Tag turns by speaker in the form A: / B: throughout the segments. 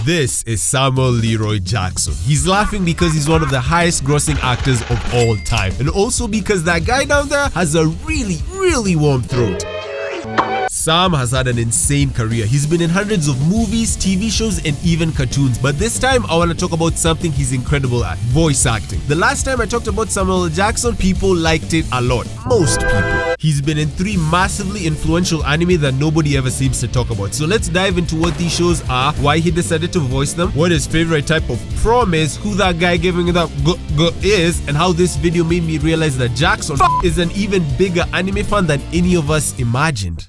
A: This is Samuel Leroy Jackson. He's laughing because he's one of the highest grossing actors of all time, and also because that guy down there has a really warm throat. Sam has had an insane career. He's been in hundreds of movies, TV shows, and even cartoons. But this time, I want to talk about something he's incredible at: voice acting. The last time I talked about Samuel L. Jackson, people liked it a lot. Most people. He's been in 3 massively influential anime that nobody ever seems to talk about. So let's dive into what these shows are, why he decided to voice them, what his favorite type of prom is, who that guy giving it up is, and how this video made me realize that Jackson is an even bigger anime fan than any of us imagined.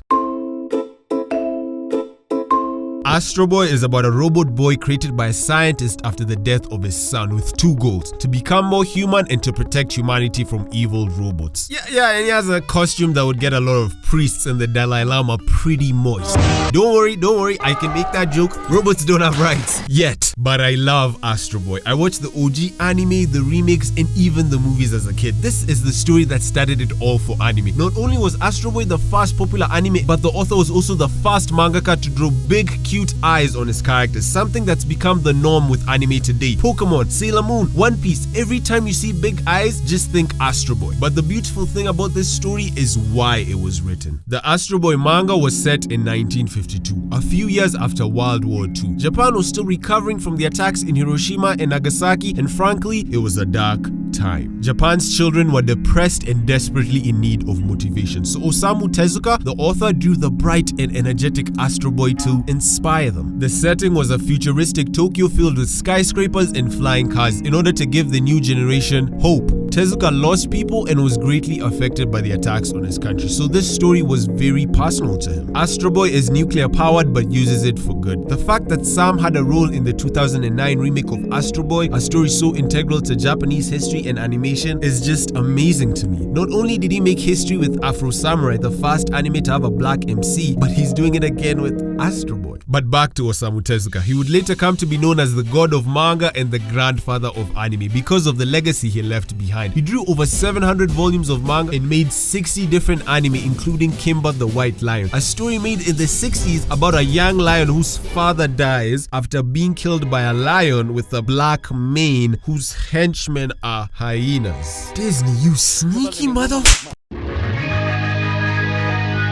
A: Astro Boy is about a robot boy created by a scientist after the death of his son with 2 goals: to become more human and to protect humanity from evil robots. Yeah, and he has a costume that would get a lot of priests and the Dalai Lama pretty moist. Don't worry, I can make that joke. Robots don't have rights. Yet. But I love Astro Boy. I watched the OG anime, the remakes, and even the movies as a kid. This is the story that started it all for anime. Not only was Astro Boy the first popular anime, but the author was also the first mangaka to draw big, cute eyes on his characters, something that's become the norm with anime today. Pokemon, Sailor Moon, One Piece, every time you see big eyes, just think Astro Boy. But the beautiful thing about this story is why it was written. The Astro Boy manga was set in 1952, a few years after World War II. Japan was still recovering from the attacks in Hiroshima and Nagasaki, and frankly, it was a dark time. Japan's children were depressed and desperately in need of motivation. So Osamu Tezuka, the author, drew the bright and energetic Astro Boy to inspire them. The setting was a futuristic Tokyo filled with skyscrapers and flying cars in order to give the new generation hope. Tezuka lost people and was greatly affected by the attacks on his country, so this story was very personal to him. Astro Boy is nuclear powered but uses it for good. The fact that Sam had a role in the 2009 remake of Astro Boy, a story so integral to Japanese history and animation, is just amazing to me. Not only did he make history with Afro Samurai, the first anime to have a black MC, but he's doing it again with Astro Boy. But back to Osamu Tezuka. He would later come to be known as the god of manga and the grandfather of anime because of the legacy he left behind. He drew over 700 volumes of manga and made 60 different anime, including Kimba the White Lion, a story made in the 60s about a young lion whose father dies after being killed by a lion with a black mane whose henchmen are hyenas. Disney, you sneaky mother...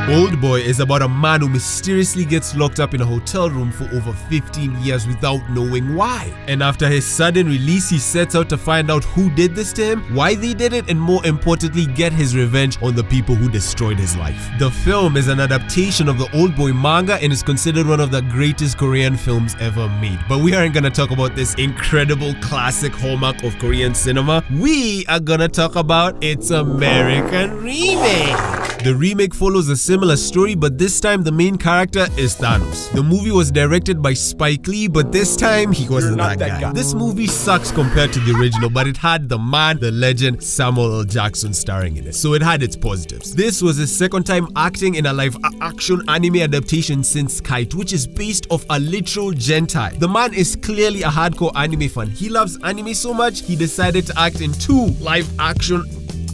A: Old Boy is about a man who mysteriously gets locked up in a hotel room for over 15 years without knowing why. And after his sudden release, he sets out to find out who did this to him, why they did it, and more importantly, get his revenge on the people who destroyed his life. The film is an adaptation of the Old Boy manga and is considered one of the greatest Korean films ever made. But we aren't gonna talk about this incredible classic hallmark of Korean cinema. We are gonna talk about its American remake. The remake follows a similar story, but this time the main character is Thanos. The movie was directed by Spike Lee, but this time he wasn't that guy. This movie sucks compared to the original, but it had the man, the legend, Samuel L. Jackson starring in it, so it had its positives. This was his second time acting in a live-action anime adaptation since Kite, which is based off a literal Gentai. The man is clearly a hardcore anime fan. He loves anime so much, he decided to act in 2 live-action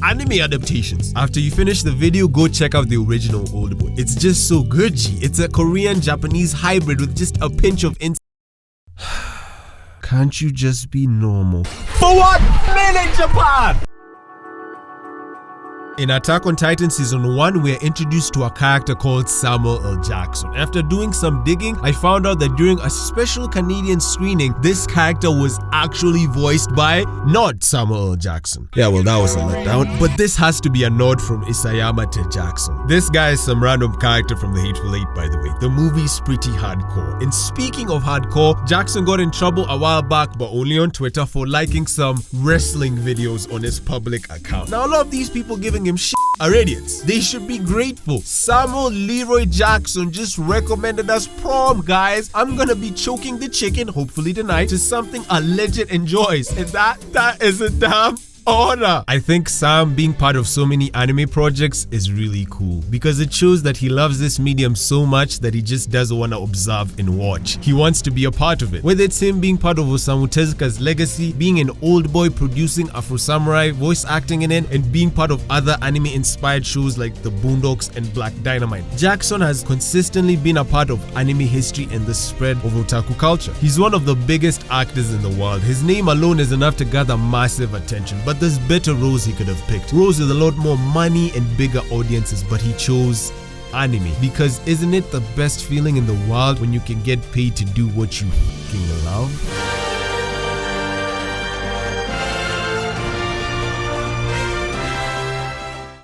A: anime adaptations. After you finish the video, go check out the original Old Boy. It's just so good, G. It's a Korean-Japanese hybrid with just a pinch of Can't you just be normal? For what? Men in Japan! In Attack on Titan Season 1, we are introduced to a character called Samuel L. Jackson. After doing some digging, I found out that during a special Canadian screening, this character was actually voiced by not Samuel L. Jackson. Yeah, well, that was a letdown. But this has to be a nod from Isayama to Jackson. This guy is some random character from The Hateful Eight, by the way. The movie's pretty hardcore. And speaking of hardcore, Jackson got in trouble a while back, but only on Twitter, for liking some wrestling videos on his public account. Now, a lot of these people giving him shit are idiots. They should be grateful. Samuel Leroy Jackson just recommended us prom, guys. I'm gonna be choking the chicken, hopefully tonight, to something a legend enjoys. And that is a damn honor. I think Sam being part of so many anime projects is really cool because it shows that he loves this medium so much that he just doesn't want to observe and watch. He wants to be a part of it. Whether it's him being part of Osamu Tezuka's legacy, being an old boy producing Afro Samurai, voice acting in it, and being part of other anime inspired shows like the Boondocks and Black Dynamite. Jackson has consistently been a part of anime history and the spread of otaku culture. He's one of the biggest actors in the world. His name alone is enough to gather massive attention, but there's better roles he could have picked. Roles with a lot more money and bigger audiences, but he chose anime because isn't it the best feeling in the world when you can get paid to do what you fucking love?